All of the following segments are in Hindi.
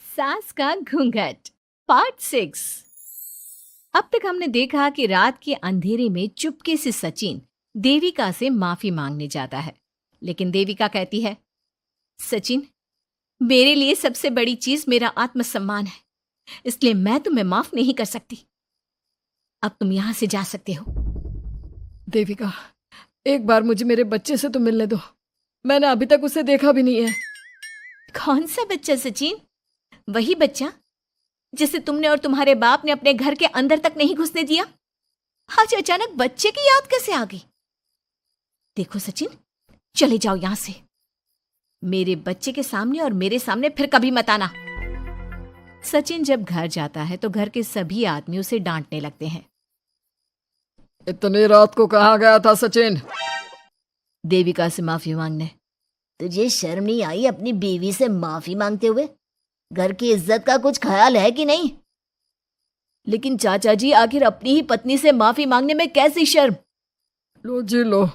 सास का घूंघट पार्ट 6। अब तक हमने देखा कि रात के अंधेरे में चुपके से सचिन देविका से माफी मांगने जाता है, लेकिन देविका कहती है, सचिन, मेरे लिए सबसे बड़ी चीज मेरा आत्मसम्मान है, इसलिए मैं तुम्हें माफ नहीं कर सकती। अब तुम यहां से जा सकते हो। देविका, एक बार मुझे मेरे बच्चे से तो मिलने दो। मैंने अभी तक उसे देखा भी नहीं है। कौन सा बच्चा सचिन? वही बच्चा जिसे तुमने और तुम्हारे बाप ने अपने घर के अंदर तक नहीं घुसने दिया। आज अचानक बच्चे की याद कैसे आ गई? देखो सचिन, चले जाओ यहां से। मेरे बच्चे के सामने और मेरे सामने फिर कभी मत आना। सचिन जब घर जाता है तो घर के सभी आदमी उसे डांटने लगते हैं। इतनी रात को कहाँ गया था सचिन? देविका से माफी मांगने। तुझे शर्म नहीं आई अपनी बीवी से माफी मांगते हुए? घर की इज्जत का कुछ ख्याल है कि नहीं? लेकिन चाचा जी, आखिर अपनी ही पत्नी से माफी मांगने में कैसी शर्म? लो जी लो,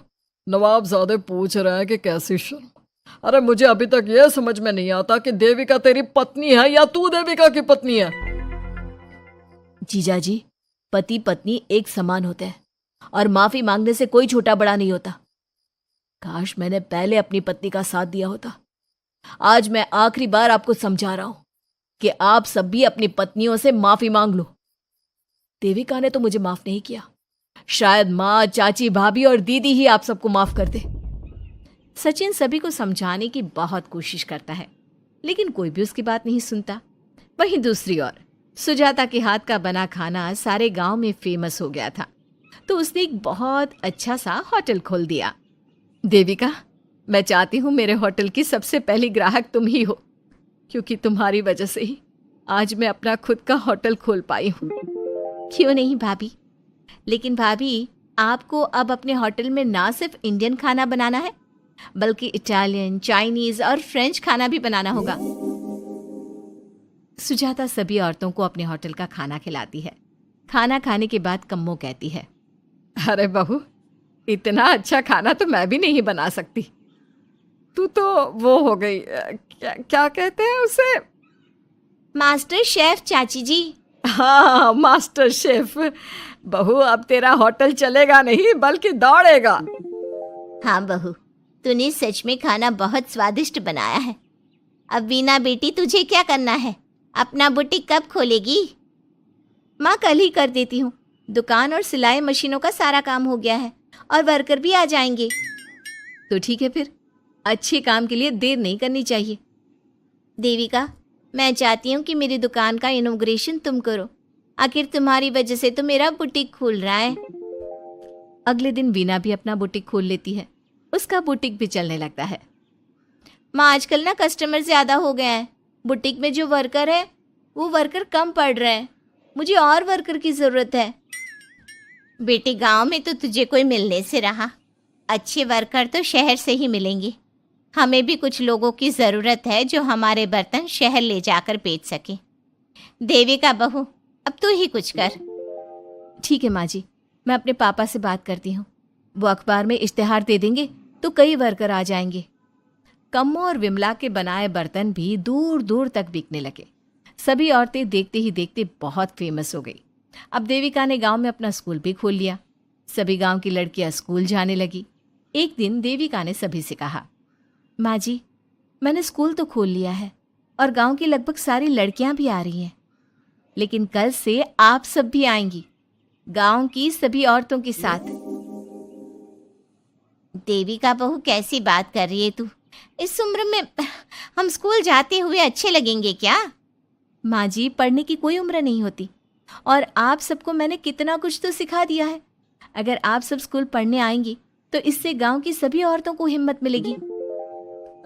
नवाबजादे पूछ रहे हैं कि कैसी शर्म। अरे मुझे अभी तक यह समझ में नहीं आता कि देविका तेरी पत्नी है या तू देविका की पत्नी है। जीजा जी, पति पत्नी एक समान होते हैं और माफी मांगने से कोई छोटा बड़ा नहीं होता। काश मैंने पहले अपनी पत्नी का साथ दिया होता। आज मैं आखिरी बार आपको समझा रहा हूं कि आप सब भी अपनी पत्नियों से माफी मांग लो। देविका ने तो मुझे माफ नहीं किया, शायद माँ, चाची, भाभी और दीदी ही आप सबको माफ कर दे। सचिन सभी को समझाने की बहुत कोशिश करता है, लेकिन कोई भी उसकी बात नहीं सुनता। वहीं दूसरी ओर सुजाता के हाथ का बना खाना सारे गांव में फेमस हो गया था, तो उसने एक बहुत अच्छा सा होटल खोल दिया। देविका, मैं चाहती हूँ मेरे होटल की सबसे पहली ग्राहक तुम ही हो, क्योंकि तुम्हारी वजह से ही आज मैं अपना खुद का होटल खोल पाई हूँ। क्यों नहीं भाभी? लेकिन भाभी, आपको अब अपने होटल में ना सिर्फ इंडियन खाना बनाना है, बल्कि इटालियन, चाइनीज और फ्रेंच खाना भी बनाना होगा। सुजाता सभी औरतों को अपने होटल का खाना खिलाती है। खाना खाने के बाद कम्मो कहती है, अरे बहू, इतना अच्छा खाना तो मैं भी नहीं बना सकती। तू तो वो हो गई, क्या कहते हैं उसे? मास्टर शेफ चाची जी। हाँ, मास्टर शेफ। बहू, अब तेरा होटल चलेगा नहीं बल्कि दौड़ेगा। हाँ बहू, तूने सच में खाना बहुत स्वादिष्ट बनाया है। अब वीना बेटी, तुझे क्या करना है? अपना बुटीक कब खोलेगी? माँ, कल ही कर देती हूँ। दुकान और सिलाई मशीनों का सारा काम हो गया है और वर्कर भी आ जाएंगे। तो ठीक है, फिर अच्छे काम के लिए देर नहीं करनी चाहिए। देविका, मैं चाहती हूँ कि मेरी दुकान का इनॉग्रेशन तुम करो। आखिर तुम्हारी वजह से तो मेरा बुटीक खुल रहा है। अगले दिन वीना भी अपना बुटीक खोल लेती है। उसका बुटीक भी चलने लगता है। माँ, आजकल ना कस्टमर ज़्यादा हो गए हैं। बुटीक में जो वर्कर है वो वर्कर कम पड़ रहे हैं। मुझे और वर्कर की ज़रूरत है। बेटे, गांव में तो तुझे कोई मिलने से रहा। अच्छे वर्कर तो शहर से ही मिलेंगे। हमें भी कुछ लोगों की ज़रूरत है जो हमारे बर्तन शहर ले जाकर बेच सके। देविका बहू, अब तू ही कुछ कर। ठीक है माँ जी, मैं अपने पापा से बात करती हूँ। वो अखबार में इश्तेहार दे देंगे तो कई वर्कर आ जाएंगे। कम्मो और विमला के बनाए बर्तन भी दूर दूर तक बिकने लगे। सभी औरतें देखते ही देखते बहुत फेमस हो गई। अब देविका ने गांव में अपना स्कूल भी खोल लिया। सभी गांव की लड़कियां स्कूल जाने लगी। एक दिन देविका ने सभी से कहा, माँ जी, मैंने स्कूल तो खोल लिया है और गांव की लगभग सारी लड़कियां भी आ रही हैं, लेकिन कल से आप सब भी आएंगी, गांव की सभी औरतों के साथ। देविका बहू, कैसी बात कर रही है तू? इस उम्र में हम स्कूल जाते हुए अच्छे लगेंगे क्या? माँ जी, पढ़ने की कोई उम्र नहीं होती और आप सबको मैंने कितना कुछ तो सिखा दिया है। अगर आप सब स्कूल पढ़ने आएंगी तो इससे गांव की सभी औरतों को हिम्मत मिलेगी।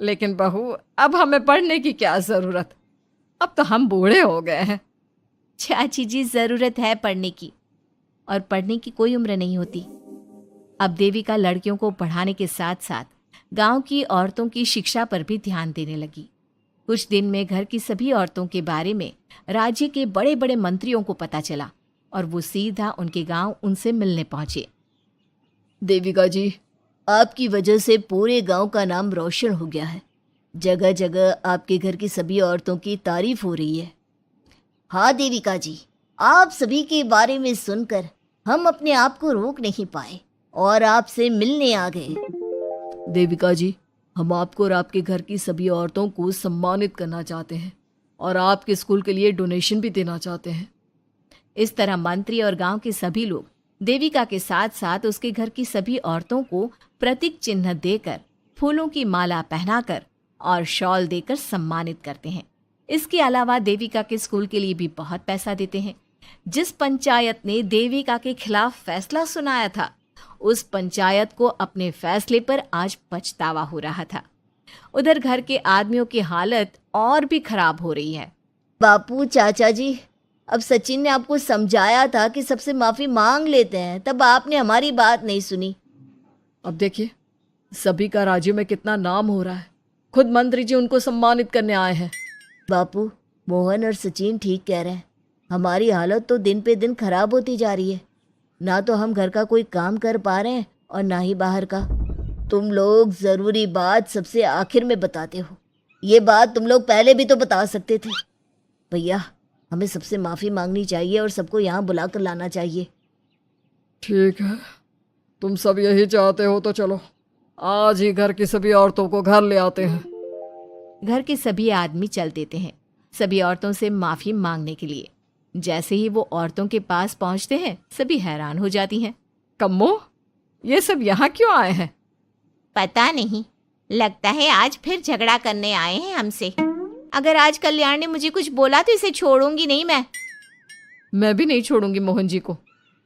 लेकिन बहू, अब हमें पढ़ने की क्या जरूरत? अब तो हम बूढ़े हो गए हैं। चाची जी, जरूरत है पढ़ने की, और पढ़ने की कोई उम्र नहीं होती। अब देविका लड़कियों को पढ़ाने के साथ साथ गांव की औरतों की शिक्षा पर भी ध्यान देने लगी। कुछ दिन में घर की सभी औरतों के बारे में राज्य के बड़े बड़े मंत्रियों को पता चला और वो सीधा उनके गांव उनसे मिलने पहुंचे। देविका जी, आपकी वजह से पूरे गांव का नाम रोशन हो गया है। जगह जगह आपके घर की सभी औरतों की तारीफ हो रही है। हाँ देविका जी, आप सभी के बारे में सुनकर हम अपने आप को रोक नहीं पाए और आपसे मिलने आ गए। देविका जी, हम आपको और आपके घर की सभी औरतों को सम्मानित करना चाहते हैं और आपके स्कूल के लिए डोनेशन भी देना चाहते हैं। इस तरह मंत्री और गांव के सभी लोग देविका के साथ साथ उसके घर की सभी औरतों को प्रतीक चिन्ह देकर, फूलों की माला पहनाकर और शॉल देकर सम्मानित करते हैं। इसके अलावा देविका के स्कूल के लिए भी बहुत पैसा देते हैं। जिस पंचायत ने देविका के खिलाफ फैसला सुनाया था, उस पंचायत को अपने फैसले पर आज पछतावा हो रहा था। उधर घर के आदमियों की हालत और भी खराब हो रही है। बापू, चाचा जी, अब सचिन ने आपको समझाया था कि सबसे माफी मांग लेते हैं, तब आपने हमारी बात नहीं सुनी। अब देखिए, सभी का राज्य में कितना नाम हो रहा है। खुद मंत्री जी उनको सम्मानित करने आए हैं। बापू, मोहन और सचिन ठीक कह रहे हैं। हमारी हालत तो दिन पे दिन खराब होती जा रही है। ना तो हम घर का कोई काम कर पा रहे हैं और ना ही बाहर का। तुम लोग ज़रूरी बात सबसे आखिर में बताते हो। ये बात तुम लोग पहले भी तो बता सकते थे। भैया, हमें सबसे माफ़ी मांगनी चाहिए और सबको यहाँ बुला कर लाना चाहिए। ठीक है, तुम सब यही चाहते हो तो चलो, आज ही घर की सभी औरतों को घर ले आते हैं। घर के सभी आदमी चल देते हैं सभी औरतों से माफ़ी मांगने के लिए। जैसे ही वो औरतों के पास पहुंचते हैं, सभी हैरान हो जाती हैं। कम्मो, ये सब यहाँ क्यों आए हैं? पता नहीं, लगता है आज फिर झगड़ा करने आए हैं हमसे। अगर आज कल्याण ने मुझे कुछ बोला तो इसे छोड़ूंगी नहीं मैं भी नहीं छोड़ूंगी मोहन जी को।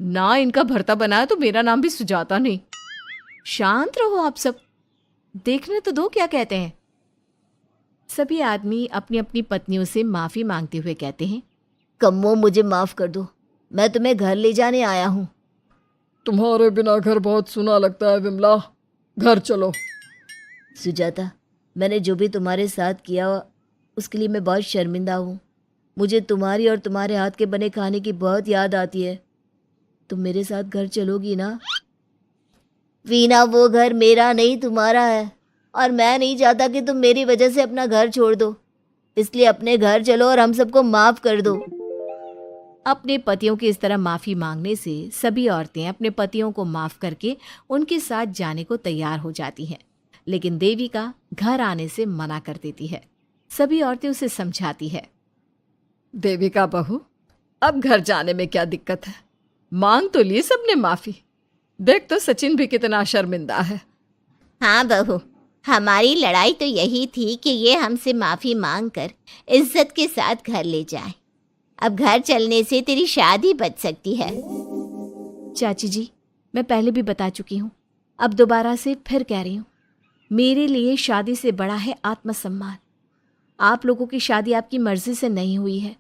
ना इनका भरता बनाया तो मेरा नाम भी सुजाता नहीं। शांत रहो आप सब, देखने तो दो क्या कहते हैं। सभी आदमी अपनी अपनी पत्नियों से माफ़ी मांगते हुए कहते हैं, कम्मो, मुझे माफ़ कर दो, मैं तुम्हें घर ले जाने आया हूँ। तुम्हारे बिना घर बहुत सुना लगता है विमला, घर चलो। सुजाता, मैंने जो भी तुम्हारे साथ किया उसके लिए मैं बहुत शर्मिंदा हूँ। मुझे तुम्हारी और तुम्हारे हाथ के बने खाने की बहुत याद आती है। तुम मेरे साथ घर चलोगी ना? वीना, वो घर मेरा नहीं तुम्हारा है और मैं नहीं चाहता कि तुम मेरी वजह से अपना घर छोड़ दो। इसलिए अपने घर चलो और हम सबको माफ़ कर दो। अपने पतियों की इस तरह माफ़ी मांगने से सभी औरतें अपने पतियों को माफ़ करके उनके साथ जाने को तैयार हो जाती हैं। लेकिन देविका घर आने से मना कर देती है। सभी औरतें उसे समझाती है, देविका बहू, अब घर जाने में क्या दिक्कत है? मांग तो ली सबने माफ़ी। देख तो सचिन भी कितना शर्मिंदा है। हाँ बहू, हमारी लड़ाई तो यही थी कि ये हमसे माफ़ी मांगकर इज्जत के साथ घर ले जाए। अब घर चलने से तेरी शादी बच सकती है। चाची जी, मैं पहले भी बता चुकी हूँ, अब दोबारा से फिर कह रही हूँ, मेरे लिए शादी से बड़ा है आत्मसम्मान। आप लोगों की शादी आपकी मर्जी से नहीं हुई है,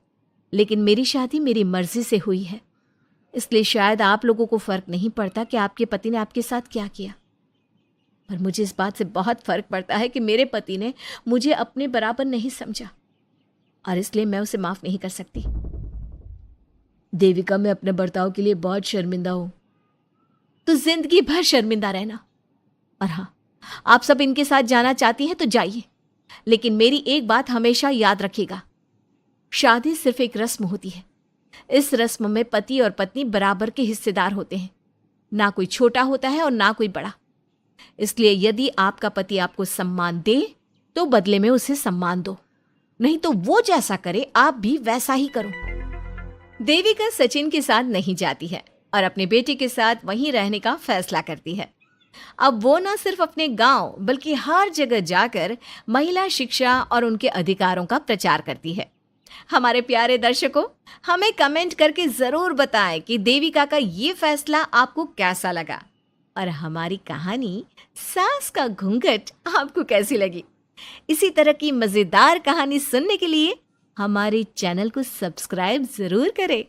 लेकिन मेरी शादी मेरी मर्जी से हुई है। इसलिए शायद आप लोगों को फ़र्क नहीं पड़ता कि आपके पति ने आपके साथ क्या किया, पर मुझे इस बात से बहुत फ़र्क पड़ता है कि मेरे पति ने मुझे अपने बराबर नहीं समझा और इसलिए मैं उसे माफ़ नहीं कर सकती। देविका, मैं अपने बर्ताव के लिए बहुत शर्मिंदा हूँ। तो जिंदगी भर शर्मिंदा रहना। और हाँ, आप सब इनके साथ जाना चाहती हैं तो जाइए, लेकिन मेरी एक बात हमेशा याद रखिएगा, शादी सिर्फ एक रस्म होती है। इस रस्म में पति और पत्नी बराबर के हिस्सेदार होते हैं, ना कोई छोटा होता है और ना कोई बड़ा। इसलिए यदि आपका पति आपको सम्मान दे तो बदले में उसे सम्मान दो, नहीं तो वो जैसा करे आप भी वैसा ही करो। देविका सचिन के साथ नहीं जाती है और अपने बेटे के साथ वहीं रहने का फैसला करती है। अब वो न सिर्फ अपने गांव बल्कि हर जगह जाकर महिला शिक्षा और उनके अधिकारों का प्रचार करती है। हमारे प्यारे दर्शकों, हमें कमेंट करके ज़रूर बताएं कि देविका का ये फैसला आपको कैसा लगा और हमारी कहानी सास का घूंघट आपको कैसी लगी। इसी तरह की मज़ेदार कहानी सुनने के लिए हमारे चैनल को सब्सक्राइब ज़रूर करें।